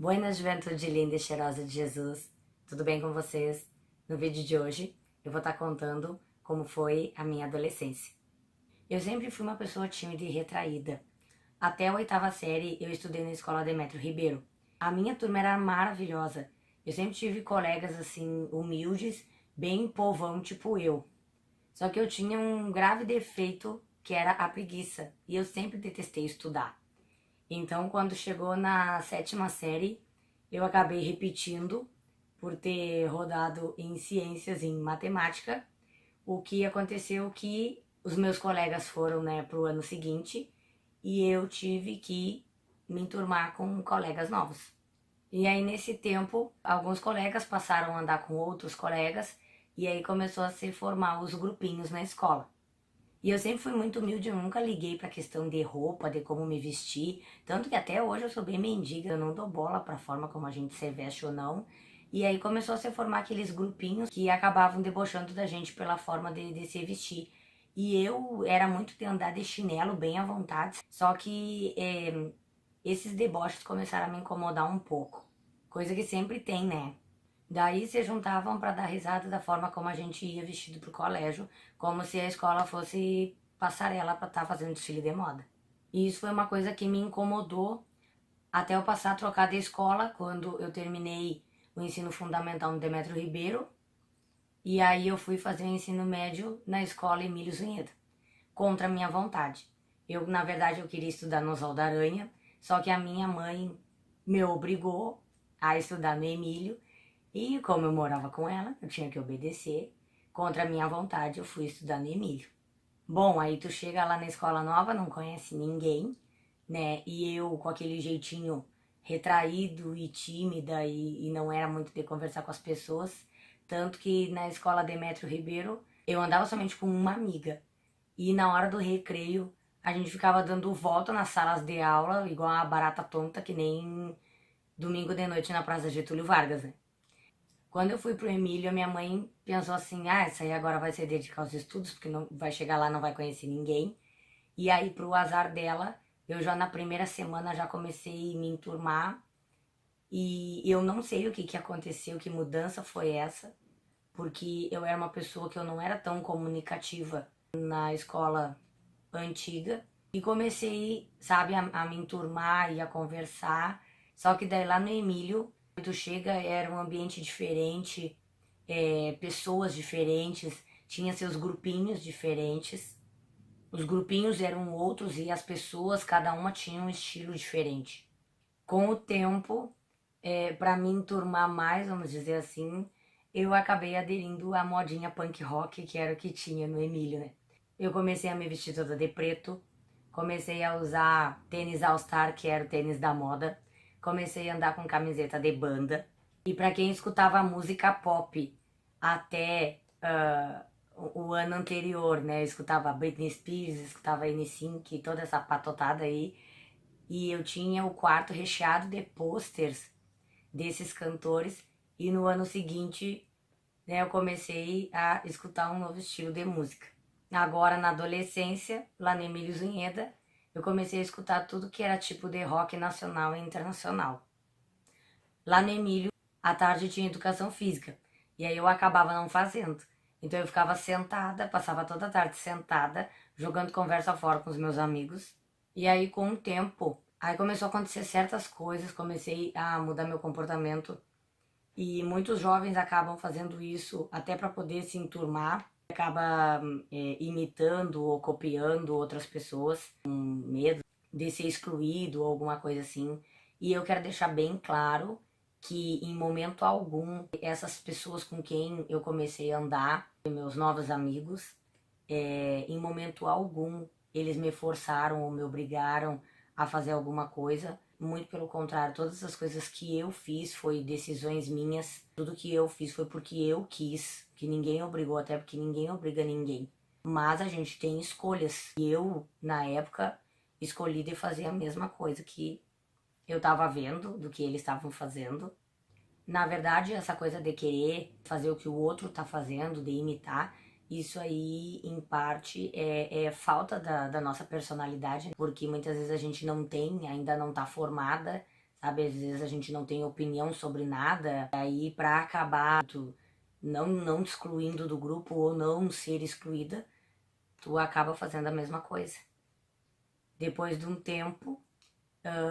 Buenas, juventude linda e cheirosa de Jesus, tudo bem com vocês? No vídeo de hoje eu vou estar contando como foi a minha adolescência. Eu sempre fui uma pessoa tímida e retraída. Até a 8ª série eu estudei na escola Demétrio Ribeiro. A minha turma era maravilhosa. Eu sempre tive colegas assim, humildes, bem povão tipo eu. Só que eu tinha um grave defeito que era a preguiça e eu sempre detestei estudar. Então, quando chegou na 7ª série, eu acabei repetindo por ter rodado em ciências, em matemática. O que aconteceu que os meus colegas foram, pro ano seguinte e eu tive que me enturmar com colegas novos. E aí, nesse tempo, alguns colegas passaram a andar com outros colegas e aí começou a se formar os grupinhos na escola. E eu sempre fui muito humilde, eu nunca liguei pra questão de roupa, de como me vestir. Tanto que até hoje eu sou bem mendiga, eu não dou bola pra forma como a gente se veste ou não. E aí começou a se formar aqueles grupinhos que acabavam debochando da gente pela forma de se vestir. E eu era muito de andar de chinelo bem à vontade, só que esses deboches começaram a me incomodar um pouco. Coisa que sempre tem, né? Daí se juntavam para dar risada da forma como a gente ia vestido pro colégio, como se a escola fosse passarela para estar fazendo desfile de moda. E isso foi uma coisa que me incomodou até eu passar a trocar de escola, quando eu terminei o ensino fundamental no Demétrio Ribeiro, e aí eu fui fazer o ensino médio na escola Emílio Zunheda, contra a minha vontade. Eu, na verdade, eu queria estudar no Oswaldo Aranha, só que a minha mãe me obrigou a estudar no Emílio, e como eu morava com ela, eu tinha que obedecer. Contra a minha vontade, eu fui estudar no Emílio. Bom, aí tu chega lá na escola nova, não conhece ninguém, né? E eu com aquele jeitinho retraído e tímida e não era muito de conversar com as pessoas. Tanto que na escola Demétrio Ribeiro, eu andava somente com uma amiga. E na hora do recreio, a gente ficava dando volta nas salas de aula, igual uma barata tonta, que nem domingo de noite na Praça Getúlio Vargas, né? Quando eu fui pro Emílio, a minha mãe pensou assim, essa aí agora vai se dedicar aos estudos, porque não vai chegar lá, não vai conhecer ninguém. E aí, pro azar dela, eu já na primeira semana já comecei a me enturmar. E eu não sei o que que aconteceu, que mudança foi essa, porque eu era uma pessoa que eu não era tão comunicativa na escola antiga. E comecei, sabe, a me enturmar e a conversar. Só que daí lá no Emílio, tu chega, era um ambiente diferente, pessoas diferentes, tinha seus grupinhos diferentes. Os grupinhos eram outros e as pessoas, cada uma tinha um estilo diferente. Com o tempo, para me enturmar mais, vamos dizer assim, eu acabei aderindo à modinha punk rock, que era o que tinha no Emílio, né? Eu comecei a me vestir toda de preto, comecei a usar tênis All Star, que era o tênis da moda, comecei a andar com camiseta de banda. E para quem escutava música pop até o ano anterior, né? Eu escutava Britney Spears, escutava N-Sync, toda essa patotada aí. E eu tinha o quarto recheado de pôsteres desses cantores. E no ano seguinte, né, eu comecei a escutar um novo estilo de música. Agora, na adolescência, lá no Emílio Zunheda, eu comecei a escutar tudo que era tipo de rock nacional e internacional. Lá no Emílio, à tarde tinha educação física, e aí eu acabava não fazendo. Então eu ficava sentada, passava toda a tarde sentada, jogando conversa fora com os meus amigos. E aí com o tempo, aí começou a acontecer certas coisas, comecei a mudar meu comportamento. E muitos jovens acabam fazendo isso até para poder se enturmar, acaba imitando ou copiando outras pessoas, com medo de ser excluído ou alguma coisa assim. E eu quero deixar bem claro que em momento algum essas pessoas com quem eu comecei a andar, meus novos amigos, em momento algum eles me forçaram ou me obrigaram a fazer alguma coisa. Muito pelo contrário, todas as coisas que eu fiz foi decisões minhas. Tudo que eu fiz foi porque eu quis, que ninguém obrigou, até porque ninguém obriga ninguém. Mas a gente tem escolhas. E eu, na época, escolhi de fazer a mesma coisa que eu tava vendo, do que eles estavam fazendo. Na verdade, essa coisa de querer fazer o que o outro tá fazendo, de imitar, isso aí, em parte, é falta da nossa personalidade, porque muitas vezes a gente não tem, ainda não tá formada, sabe? Às vezes a gente não tem opinião sobre nada, aí pra acabar tu não te excluindo do grupo ou não ser excluída, tu acaba fazendo a mesma coisa. Depois de um tempo,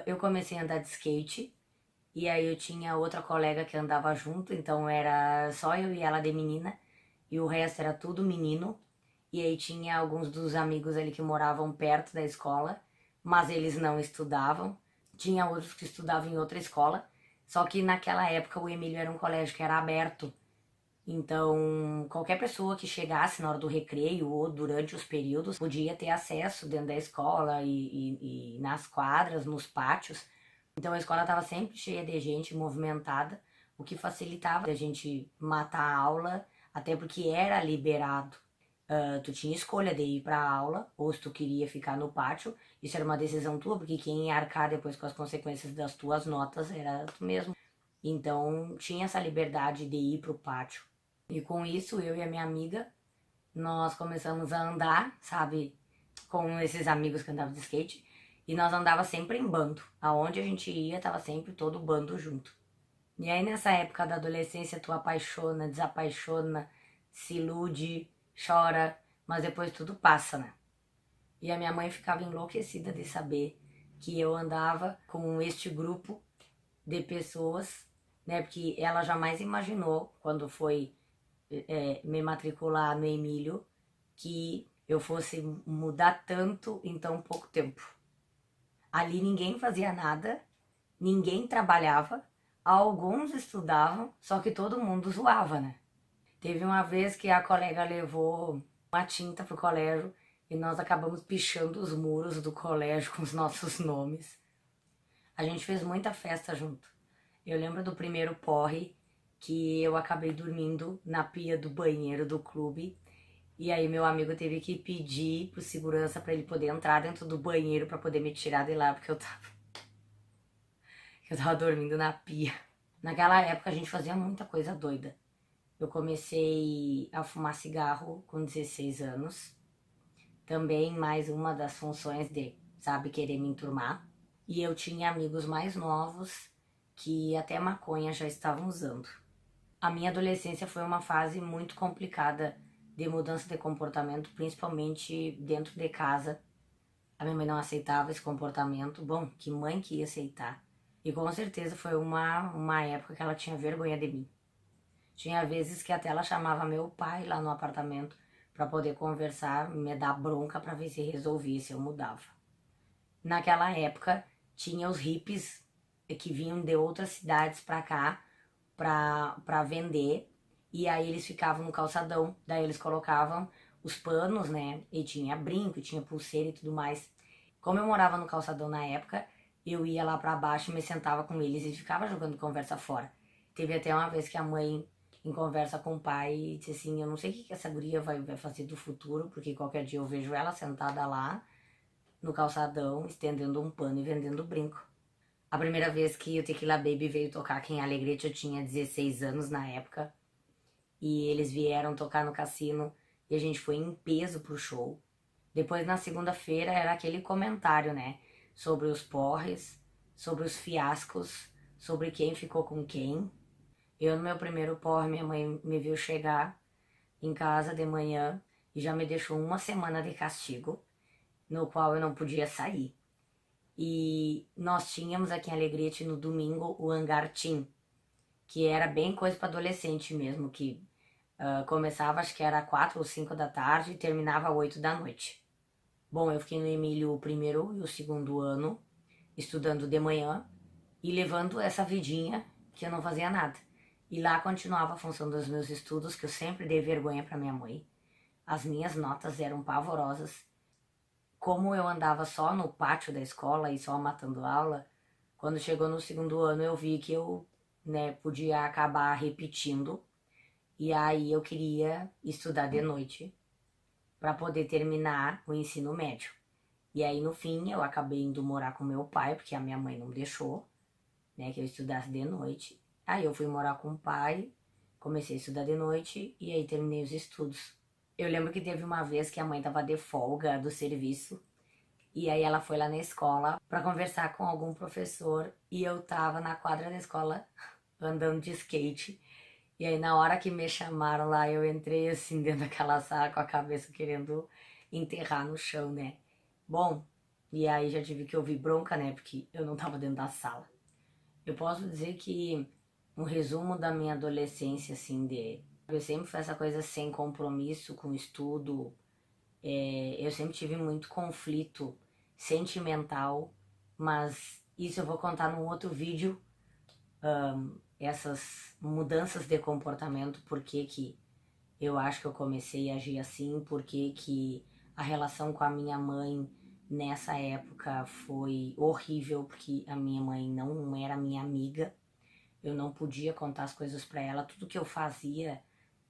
eu comecei a andar de skate, e aí eu tinha outra colega que andava junto, então era só eu e ela de menina, e o resto era tudo menino. E aí tinha alguns dos amigos ali que moravam perto da escola, mas eles não estudavam. Tinha outros que estudavam em outra escola, só que naquela época o Emílio era um colégio que era aberto. Então, qualquer pessoa que chegasse na hora do recreio ou durante os períodos podia ter acesso dentro da escola e nas quadras, nos pátios. Então a escola estava sempre cheia de gente, movimentada, o que facilitava a gente matar a aula, até porque era liberado. Tu tinha escolha de ir para a aula ou se tu queria ficar no pátio. Isso era uma decisão tua, porque quem ia arcar depois com as consequências das tuas notas era tu mesmo. Então tinha essa liberdade de ir para o pátio. E com isso, eu e a minha amiga, nós começamos a andar, sabe, com esses amigos que andavam de skate. E nós andava sempre em bando. Aonde a gente ia, tava sempre todo o bando junto. E aí nessa época da adolescência, tu apaixona, desapaixona, se ilude, chora, mas depois tudo passa, né? E a minha mãe ficava enlouquecida de saber que eu andava com este grupo de pessoas, né? Porque ela jamais imaginou, quando foi me matricular no Emílio, que eu fosse mudar tanto em tão pouco tempo. Ali ninguém fazia nada, ninguém trabalhava, alguns estudavam, só que todo mundo zoava, né? Teve uma vez que a colega levou uma tinta pro colégio e nós acabamos pichando os muros do colégio com os nossos nomes. A gente fez muita festa junto. Eu lembro do primeiro porre que eu acabei dormindo na pia do banheiro do clube. E aí meu amigo teve que pedir pro segurança para ele poder entrar dentro do banheiro para poder me tirar de lá, porque eu tava dormindo na pia. Naquela época a gente fazia muita coisa doida. Eu comecei a fumar cigarro com 16 anos. Também mais uma das funções de, sabe, querer me enturmar. E eu tinha amigos mais novos que até maconha já estavam usando. A minha adolescência foi uma fase muito complicada de mudança de comportamento, principalmente dentro de casa. A minha mãe não aceitava esse comportamento. Bom, que mãe que ia aceitar? E com certeza foi uma época que ela tinha vergonha de mim. Tinha vezes que até ela chamava meu pai lá no apartamento para poder conversar, me dar bronca para ver se resolvia, se eu mudava. Naquela época tinha os hippies que vinham de outras cidades para cá para vender, e aí eles ficavam no calçadão, daí eles colocavam os panos, né, e tinha brinco, tinha pulseira e tudo mais. Como eu morava no calçadão na época, eu ia lá para baixo e me sentava com eles e ficava jogando conversa fora. Teve até uma vez que a mãe, em conversa com o pai, disse assim, eu não sei o que essa guria vai fazer do futuro, porque qualquer dia eu vejo ela sentada lá no calçadão, estendendo um pano e vendendo brinco. A primeira vez que o Tequila Baby veio tocar aqui em Alegrete, eu tinha 16 anos na época. E eles vieram tocar no cassino e a gente foi em peso pro show. Depois, na segunda-feira, era aquele comentário, né? Sobre os porres, sobre os fiascos, sobre quem ficou com quem. Eu, no meu primeiro porre, minha mãe me viu chegar em casa de manhã e já me deixou uma semana de castigo, no qual eu não podia sair. E nós tínhamos aqui em Alegrete no domingo o Hangar Team, que era bem coisa para adolescente mesmo, que começava acho que era 4 ou 5 da tarde e terminava 8 da noite. Bom, eu fiquei no Emílio o primeiro e o segundo ano, estudando de manhã e levando essa vidinha que eu não fazia nada. E lá continuava a função dos meus estudos, que eu sempre dei vergonha para minha mãe. As minhas notas eram pavorosas. Como eu andava só no pátio da escola e só matando aula, quando chegou no segundo ano eu vi que eu, né, podia acabar repetindo. E aí eu queria estudar de noite para poder terminar o ensino médio. E aí no fim eu acabei indo morar com meu pai, porque a minha mãe não deixou, né, que eu estudasse de noite. Aí eu fui morar com o pai, comecei a estudar de noite e aí terminei os estudos. Eu lembro que teve uma vez que a mãe tava de folga do serviço E aí ela foi lá na escola para conversar com algum professor e eu tava na quadra da escola andando de skate. E aí na hora que me chamaram lá, eu entrei assim dentro daquela sala com a cabeça querendo enterrar no chão, né? Bom, e aí já tive que ouvir bronca, né? Porque eu não tava dentro da sala. Eu posso dizer que um resumo da minha adolescência, assim, eu sempre fui essa coisa sem compromisso com estudo. Eu sempre tive muito conflito sentimental, mas isso eu vou contar num outro vídeo, essas mudanças de comportamento, por que que eu acho que eu comecei a agir assim, por que que a relação com a minha mãe nessa época foi horrível, porque a minha mãe não era minha amiga, eu não podia contar as coisas para ela, tudo que eu fazia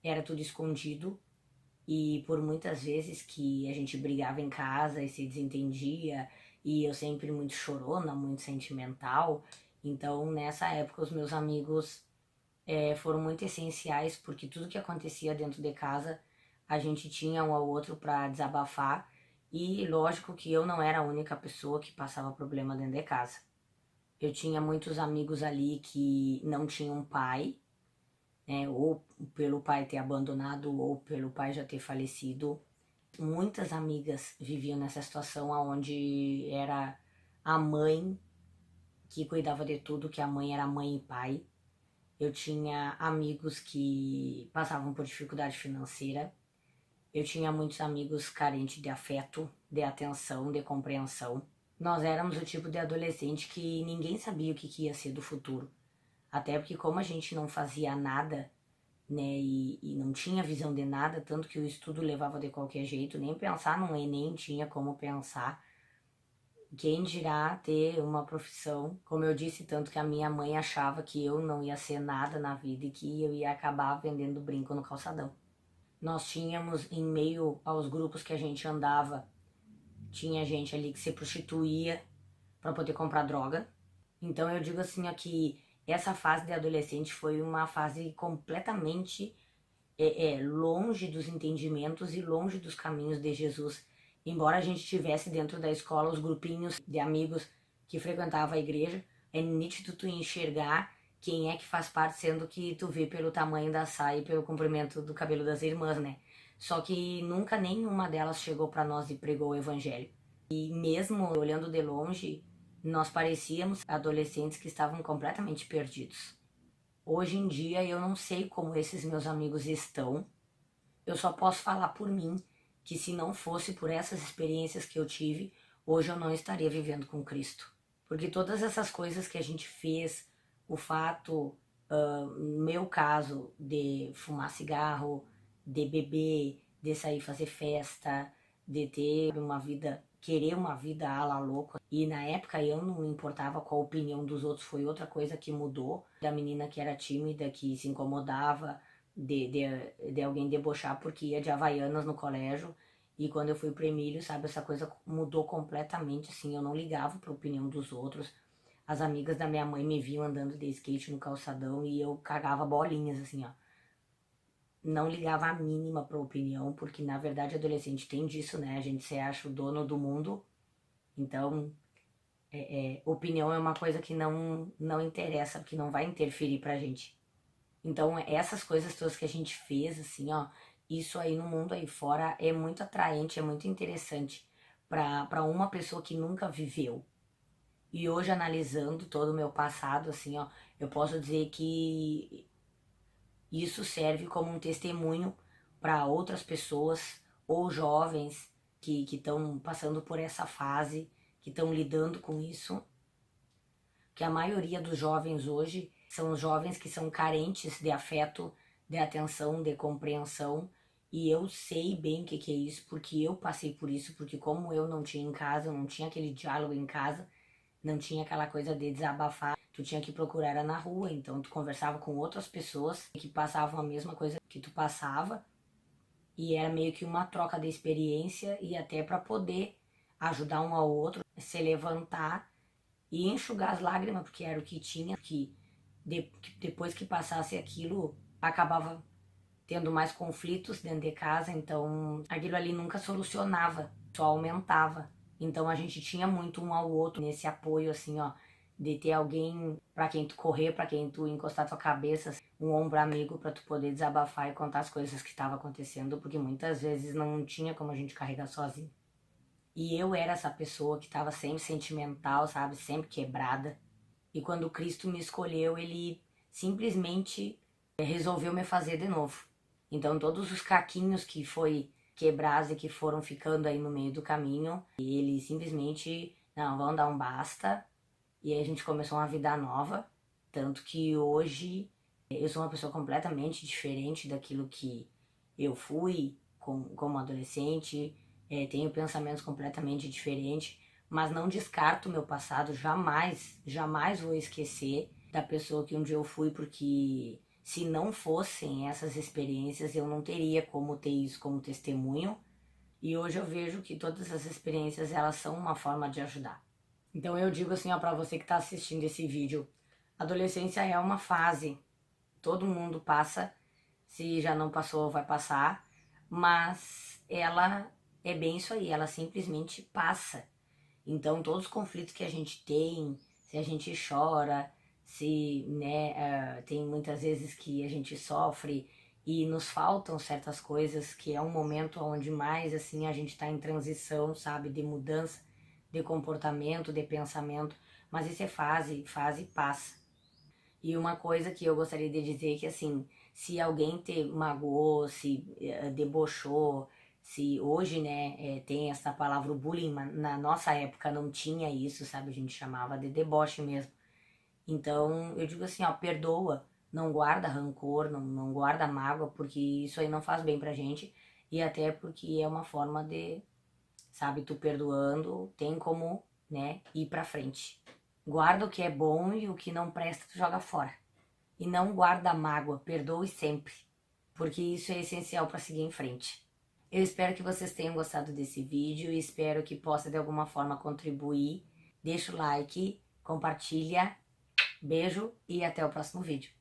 era tudo escondido. E por muitas vezes que a gente brigava em casa e se desentendia, e eu sempre muito chorona, muito sentimental. Então, nessa época, os meus amigos foram muito essenciais, porque tudo que acontecia dentro de casa, a gente tinha um ao outro para desabafar. E lógico que eu não era a única pessoa que passava problema dentro de casa. Eu tinha muitos amigos ali que não tinham pai, né, ou pelo pai ter abandonado ou pelo pai já ter falecido. Muitas amigas viviam nessa situação onde era a mãe que cuidava de tudo, que a mãe era mãe e pai. Eu tinha amigos que passavam por dificuldade financeira. Eu tinha muitos amigos carentes de afeto, de atenção, de compreensão. Nós éramos o tipo de adolescente que ninguém sabia o que ia ser do futuro. Até porque como a gente não fazia nada, né, e não tinha visão de nada, tanto que o estudo levava de qualquer jeito, nem pensar num Enem tinha como pensar. Quem dirá ter uma profissão, como eu disse, tanto que a minha mãe achava que eu não ia ser nada na vida e que eu ia acabar vendendo brinco no calçadão. Nós tínhamos, em meio aos grupos que a gente andava, tinha gente ali que se prostituía para poder comprar droga. Então eu digo assim, ó, que essa fase de adolescente foi uma fase completamente longe dos entendimentos e longe dos caminhos de Jesus. Embora a gente tivesse dentro da escola os grupinhos de amigos que frequentavam a igreja, é nítido tu enxergar quem é que faz parte, sendo que tu vê pelo tamanho da saia e pelo comprimento do cabelo das irmãs, né? Só que nunca nenhuma delas chegou para nós e pregou o evangelho. E mesmo olhando de longe, nós parecíamos adolescentes que estavam completamente perdidos. Hoje em dia eu não sei como esses meus amigos estão. Eu só posso falar por mim que se não fosse por essas experiências que eu tive, hoje eu não estaria vivendo com Cristo. Porque todas essas coisas que a gente fez, o fato, no meu caso, de fumar cigarro, de beber, de sair fazer festa, de ter uma vida, querer uma vida à la louca. E na época eu não me importava com a opinião dos outros, foi outra coisa que mudou. Da menina que era tímida, que se incomodava de alguém debochar porque ia de Havaianas no colégio. E quando eu fui pro Emílio, sabe, essa coisa mudou completamente, assim, eu não ligava pra opinião dos outros. As amigas da minha mãe me viam andando de skate no calçadão e eu cagava bolinhas, assim, ó. Não ligava a mínima pra opinião, porque na verdade adolescente tem disso, né? A gente se acha o dono do mundo, então opinião é uma coisa que não interessa, porque não vai interferir pra gente. Então, essas coisas todas que a gente fez, assim, ó, isso aí no mundo aí fora é muito atraente, é muito interessante para uma pessoa que nunca viveu. E hoje, analisando todo o meu passado, assim, ó, eu posso dizer que isso serve como um testemunho para outras pessoas ou jovens que estão passando por essa fase, que estão lidando com isso. Que a maioria dos jovens hoje são jovens que são carentes de afeto, de atenção, de compreensão. E eu sei bem o que é isso, porque eu passei por isso, porque como eu não tinha em casa, eu não tinha aquele diálogo em casa, não tinha aquela coisa de desabafar, tu tinha que procurar era na rua, então tu conversava com outras pessoas que passavam a mesma coisa que tu passava, e era meio que uma troca de experiência e até para poder ajudar um ao outro, se levantar e enxugar as lágrimas, porque era o que tinha, que depois que passasse aquilo, acabava tendo mais conflitos dentro de casa, então aquilo ali nunca solucionava, só aumentava. Então a gente tinha muito um ao outro nesse apoio, assim, ó, de ter alguém pra quem tu correr, pra quem tu encostar tua cabeça, um ombro amigo pra tu poder desabafar e contar as coisas que estavam acontecendo, porque muitas vezes não tinha como a gente carregar sozinho. E eu era essa pessoa que tava sempre sentimental, sabe, sempre quebrada. E quando Cristo me escolheu, ele simplesmente resolveu me fazer de novo. Então todos os caquinhos que foi quebrados e que foram ficando aí no meio do caminho, ele simplesmente, não, vamos dar um basta. E aí a gente começou uma vida nova, tanto que hoje eu sou uma pessoa completamente diferente daquilo que eu fui como adolescente, tenho pensamentos completamente diferentes, mas não descarto o meu passado, jamais, jamais vou esquecer da pessoa que um dia eu fui, porque se não fossem essas experiências eu não teria como ter isso como testemunho, e hoje eu vejo que todas essas experiências elas são uma forma de ajudar. Então eu digo assim, ó, pra você que tá assistindo esse vídeo, adolescência é uma fase, todo mundo passa, se já não passou vai passar, mas ela é bem isso aí, ela simplesmente passa. Então todos os conflitos que a gente tem, se a gente chora, se, né, tem muitas vezes que a gente sofre e nos faltam certas coisas, que é um momento onde mais assim a gente tá em transição, sabe, de mudança de comportamento, de pensamento, mas isso é fase, fase passa. E uma coisa que eu gostaria de dizer é que assim, se alguém te magoou, se debochou, se hoje, né, tem essa palavra bullying, mas na nossa época não tinha isso, sabe? A gente chamava de deboche mesmo. Então, eu digo assim, ó, perdoa, não guarda rancor, não guarda mágoa, porque isso aí não faz bem pra gente, e até porque é uma forma de, sabe, tu perdoando, tem como, né, ir pra frente. Guarda o que é bom e o que não presta, tu joga fora. E não guarda mágoa, perdoe sempre, porque isso é essencial para seguir em frente. Eu espero que vocês tenham gostado desse vídeo e espero que possa de alguma forma contribuir. Deixa o like, compartilha, beijo e até o próximo vídeo.